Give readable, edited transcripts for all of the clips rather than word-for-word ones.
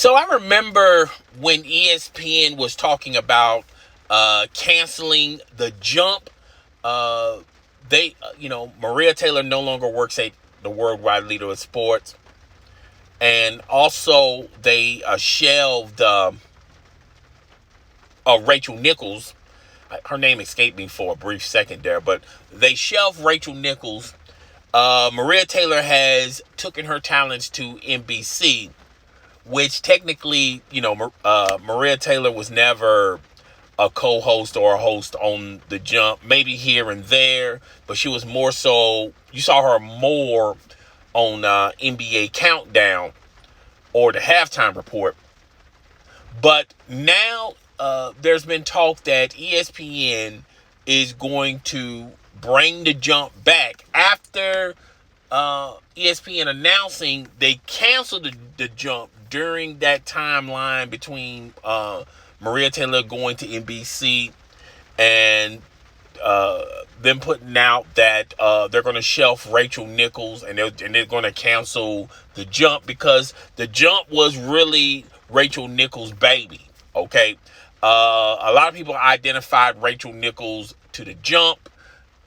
So I remember when ESPN was talking about canceling the jump. Uh, Maria Taylor no longer works at the worldwide leader of sports, and also they shelved Rachel Nichols. Her name escaped me for a brief second there, but they shelved Rachel Nichols. Maria Taylor has taken her talents to NBC, which technically, Maria Taylor was never a co-host or a host on The Jump, maybe here and there, but she was more so, you saw her more on NBA Countdown or the Halftime Report. But now there's been talk that ESPN is going to bring The Jump back after ESPN announcing they canceled the Jump during that timeline between Maria Taylor going to NBC and them putting out that they're going to shelf Rachel Nichols and they're going to cancel The Jump because The Jump was really Rachel Nichols' baby. Okay, a lot of people identified Rachel Nichols to The Jump,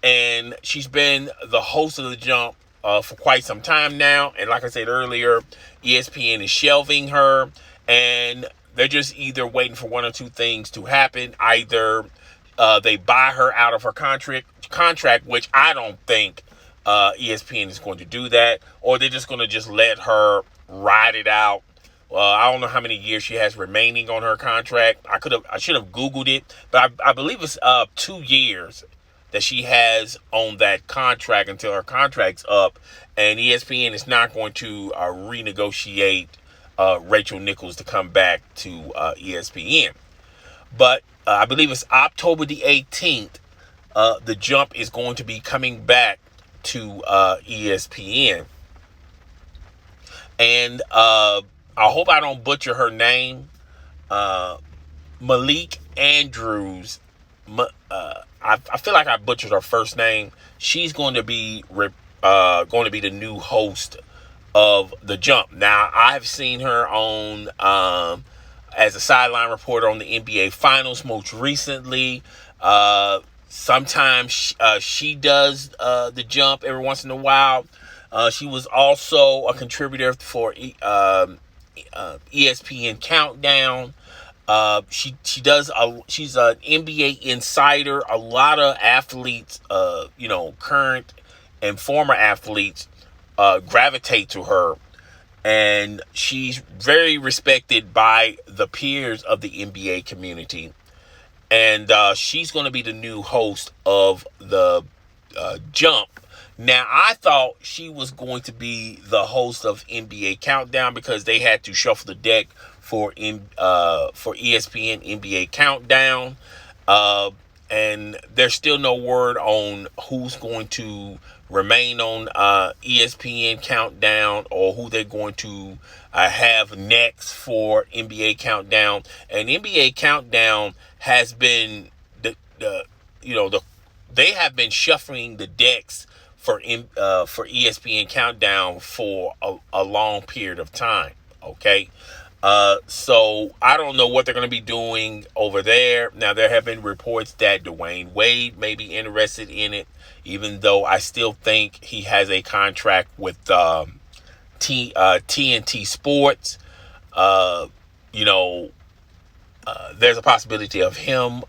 and she's been the host of The Jump for quite some time now. And like I said earlier, ESPN is shelving her, and they're just either waiting for one or two things to happen. Either they buy her out of her contract, which I don't think ESPN is going to do that, or they're just going to just let her ride it out. I don't know how many years she has remaining on her contract. I should have Googled it, but I believe it's 2 years that she has on that contract until her contract's up, and ESPN is not going to renegotiate Rachel Nichols to come back to ESPN. But I believe it's October the 18th. The Jump is going to be coming back to ESPN. And I hope I don't butcher her name. Malik Andrews. I feel like I butchered her first name. She's going to be the new host of The Jump. Now, I've seen her on as a sideline reporter on the NBA Finals most recently. Sometimes she does The Jump every once in a while. She was also a contributor for ESPN Countdown. She does. She's an NBA insider. A lot of athletes, current and former athletes, gravitate to her, and she's very respected by the peers of the NBA community. And she's going to be the new host of the Jump. Now, I thought she was going to be the host of NBA Countdown because they had to shuffle the deck for ESPN NBA Countdown. And there's still no word on who's going to remain on ESPN Countdown or who they're going to have next for NBA Countdown. And NBA Countdown has been they have been shuffling the decks for ESPN Countdown for a long period of time. Okay. So I don't know what they're going to be doing over there. Now, there have been reports that Dwayne Wade may be interested in it, even though I still think he has a contract with TNT Sports. There's a possibility of him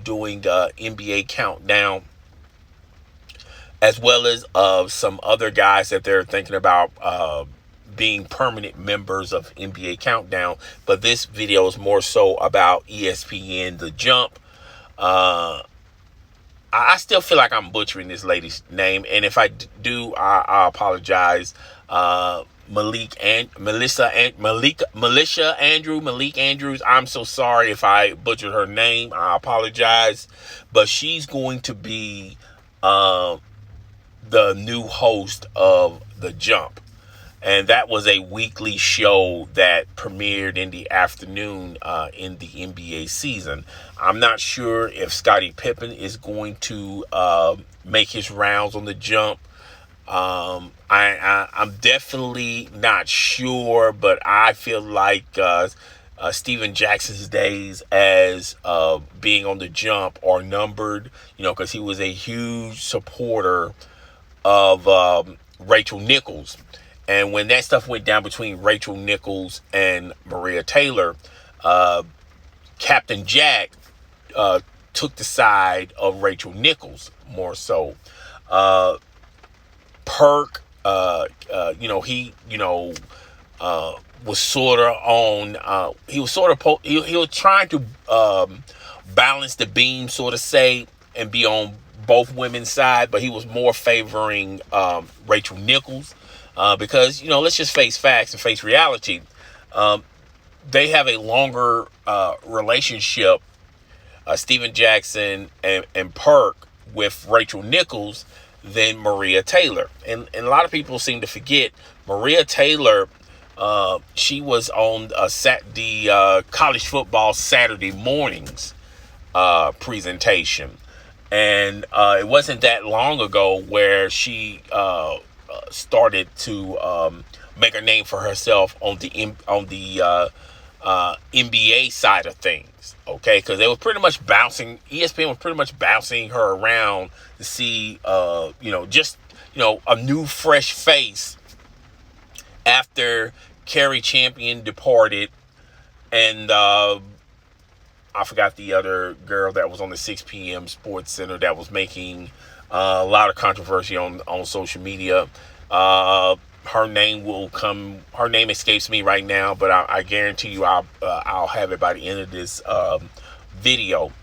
doing the NBA Countdown, as well as some other guys that they're thinking about being permanent members of NBA Countdown. But this video is more so about ESPN The Jump. I still feel like I'm butchering this lady's name, and if I do, I apologize. Malik Andrews. I'm so sorry if I butchered her name. I apologize. But she's going to be the new host of The Jump. And that was a weekly show that premiered in the afternoon in the NBA season. I'm not sure if Scottie Pippen is going to make his rounds on The Jump. I'm definitely not sure, but I feel like Steven Jackson's days as being on the jump are numbered, because he was a huge supporter of Rachel Nichols. And when that stuff went down between Rachel Nichols and Maria Taylor, Captain Jack took the side of Rachel Nichols more so. Perk, was sort of on. He was sort of he was trying to balance the beam, sort of say, and be on both women's side, but he was more favoring Rachel Nichols because let's just face facts and face reality. They have a longer relationship, Steven Jackson and Perk, with Rachel Nichols than Maria Taylor. And a lot of people seem to forget Maria Taylor, she was on the college football Saturday mornings presentation. And it wasn't that long ago where she started to make a name for herself on the NBA side of things. Okay, because they were pretty much bouncing. ESPN was pretty much bouncing her around to see, just a new fresh face after Carrie Champion departed, and I forgot the other girl that was on the 6 p.m. SportsCenter that was making a lot of controversy on social media. Her name escapes me right now, but I guarantee you I'll have it by the end of this video.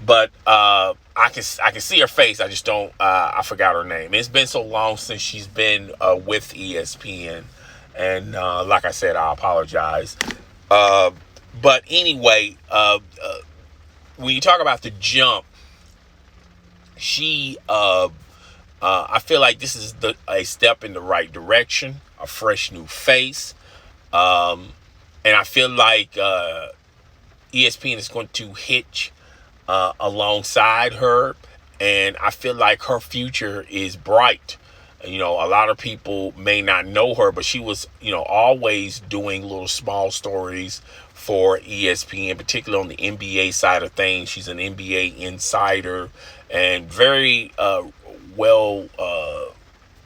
But I can see her face. I just don't. I forgot her name. It's been so long since she's been with ESPN, and like I said, I apologize. But anyway, when you talk about the jump, she. I feel like this is a step in the right direction, a fresh new face. And I feel like ESPN is going to hitch alongside her. And I feel like her future is bright. A lot of people may not know her, but she was, always doing little small stories for ESPN, particularly on the NBA side of things. She's an NBA insider and very well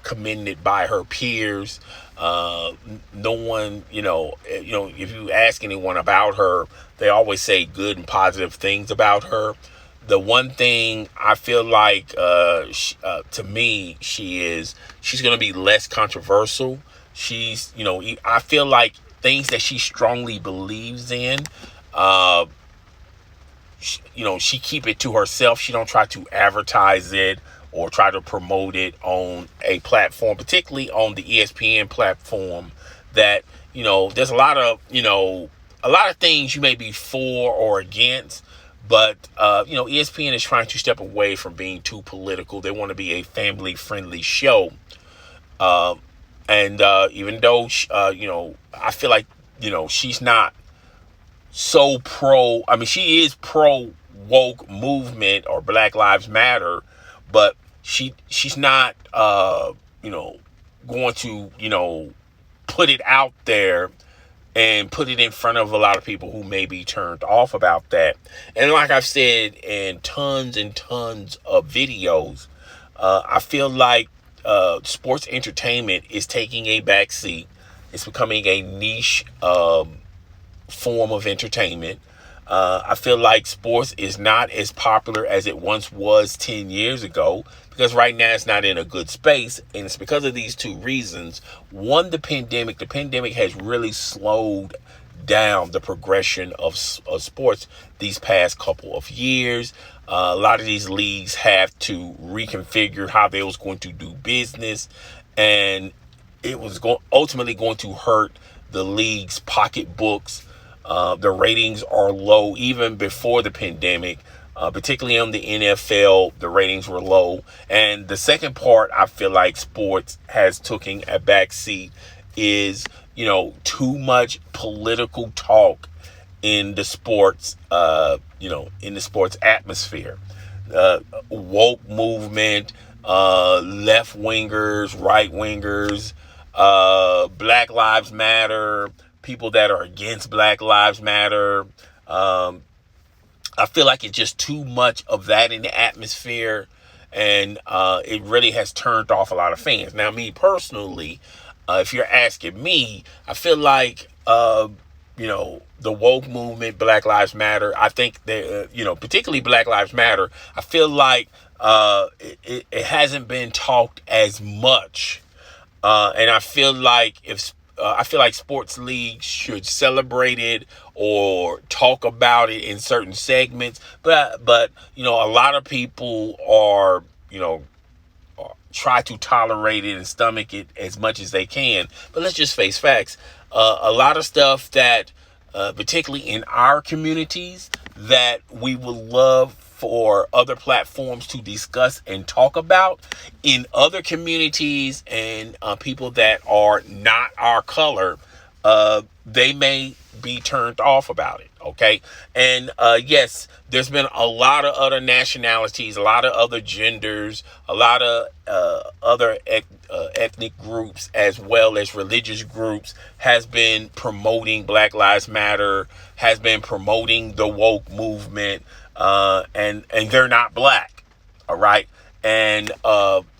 commended by her peers. No one, if you ask anyone about her, they always say good and positive things about her. The one thing I feel like, to me, she's going to be less controversial. She's, I feel like things that she strongly believes in, she keep it to herself. She don't try to advertise it or try to promote it on a platform, particularly on the ESPN platform, that, there's a lot of things you may be for or against, but, ESPN is trying to step away from being too political. They want to be a family-friendly show. And even though, I feel like, she's not so pro, she is pro woke movement or Black Lives Matter, but she's not, going to, put it out there and put it in front of a lot of people who may be turned off about that. And like I've said in tons and tons of videos, I feel like sports entertainment is taking a backseat. It's becoming a niche form of entertainment. I feel like sports is not as popular as it once was 10 years ago, because right now it's not in a good space. And it's because of these two reasons. One, the pandemic. The pandemic has really slowed down the progression of sports these past couple of years. A lot of these leagues have to reconfigure how they was going to do business, and it was ultimately going to hurt the league's pocketbooks. The ratings are low even before the pandemic, particularly on the NFL. The ratings were low. And the second part I feel like sports has taken a backseat is, too much political talk in the sports, in the sports atmosphere. Woke movement, left wingers, right wingers, Black Lives Matter, people that are against Black Lives Matter. I feel like it's just too much of that in the atmosphere, and it really has turned off a lot of fans. Now, me personally, if you're asking me, I feel like the woke movement, Black Lives Matter. I think that particularly Black Lives Matter. I feel like it hasn't been talked as much, and I feel like sports leagues should celebrate it or talk about it in certain segments. But a lot of people are try to tolerate it and stomach it as much as they can. But let's just face facts. A lot of stuff that, particularly in our communities, that we would love for other platforms to discuss and talk about, in other communities and people that are not our color, they may be turned off about it. Okay. And yes, there's been a lot of other nationalities, a lot of other genders, a lot of other ethnic groups, as well as religious groups, has been promoting Black Lives Matter, has been promoting the woke movement, and they're not black. All right. And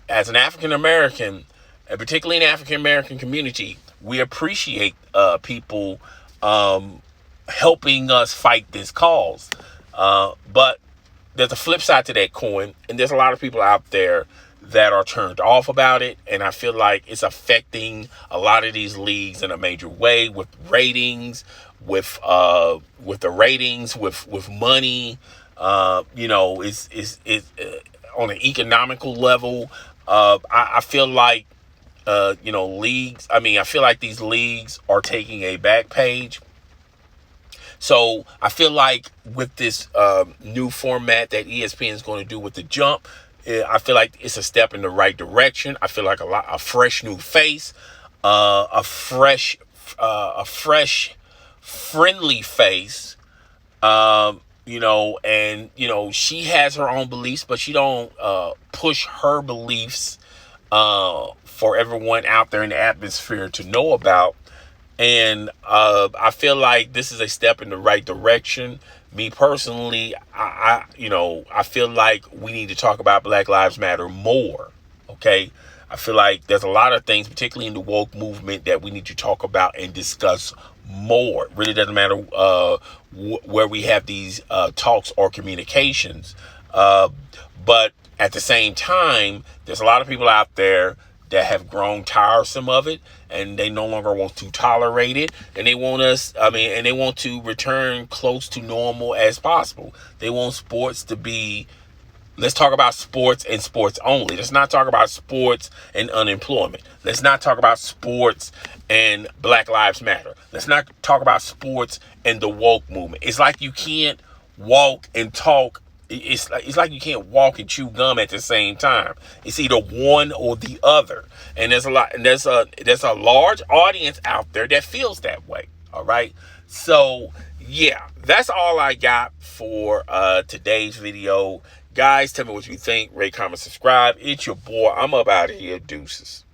as an African American, and particularly in the African American community, we appreciate people helping us fight this cause. But there's a flip side to that coin, and there's a lot of people out there that are turned off about it, and I feel like it's affecting a lot of these leagues in a major way, with ratings, with the ratings, with money. It's on an economical level. I feel like leagues. I mean, I feel like these leagues are taking a back page. So I feel like with this new format that ESPN is going to do with the jump, I feel like it's a step in the right direction. I feel like a fresh new face, a fresh, friendly face. She has her own beliefs, but she don't push her beliefs for everyone out there in the atmosphere to know about. And I feel like this is a step in the right direction. Me personally, I feel like we need to talk about Black Lives Matter more. Okay. I feel like there's a lot of things, particularly in the woke movement, that we need to talk about and discuss more. It really doesn't matter where we have these talks or communications. But at the same time, there's a lot of people out there that have grown tiresome of it, and they no longer want to tolerate it, and they want they want to return close to normal as possible. They want sports to be, let's talk about sports and sports only. Let's not talk about sports and unemployment. Let's not talk about sports and Black Lives Matter. Let's not talk about sports and the woke movement. It's like you can't walk and talk. It's like you can't walk and chew gum at the same time. It's either one or the other. And there's a large audience out there that feels that way. All right. So yeah, that's all I got for today's video. Guys, tell me what you think. Rate, comment, subscribe. It's your boy. I'm up out of here. Deuces.